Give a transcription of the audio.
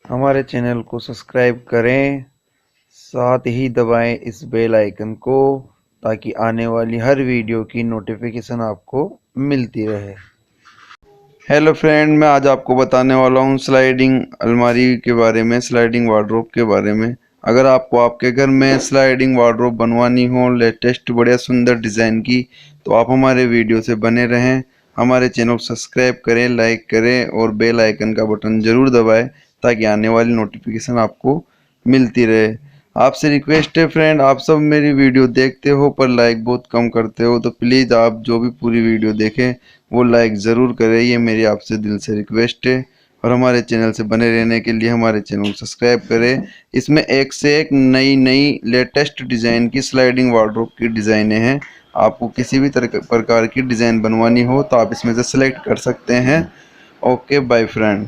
हमारे चैनल को सब्सक्राइब करें, साथ ही दबाएं इस बेल आइकन को ताकि आने वाली हर वीडियो की नोटिफिकेशन आपको मिलती रहे। हेलो फ्रेंड, मैं आज आपको बताने वाला हूं स्लाइडिंग अलमारी के बारे में, स्लाइडिंग वार्डरोब के बारे में। अगर आपको आपके घर में स्लाइडिंग वार्डरोब बनवानी हो लेटेस्ट बढ़िया सुंदर डिज़ाइन की, तो आप हमारे वीडियो से बने रहें। हमारे चैनल को सब्सक्राइब करें, लाइक करें और बेल आइकन का बटन ज़रूर दबाएं ताकि आने वाली नोटिफिकेशन आपको मिलती रहे। आपसे रिक्वेस्ट है फ्रेंड, आप सब मेरी वीडियो देखते हो पर लाइक बहुत कम करते हो, तो प्लीज़ आप जो भी पूरी वीडियो देखें वो लाइक ज़रूर करें। ये मेरी आपसे दिल से रिक्वेस्ट है। और हमारे चैनल से बने रहने के लिए हमारे चैनल को सब्सक्राइब करें। इसमें एक से एक नई नई लेटेस्ट डिज़ाइन की स्लाइडिंग वार्डरोब की डिज़ाइनें हैं। आपको किसी भी तरह प्रकार की डिज़ाइन बनवानी हो तो आप इसमें से सिलेक्ट कर सकते हैं। Okay bye friend.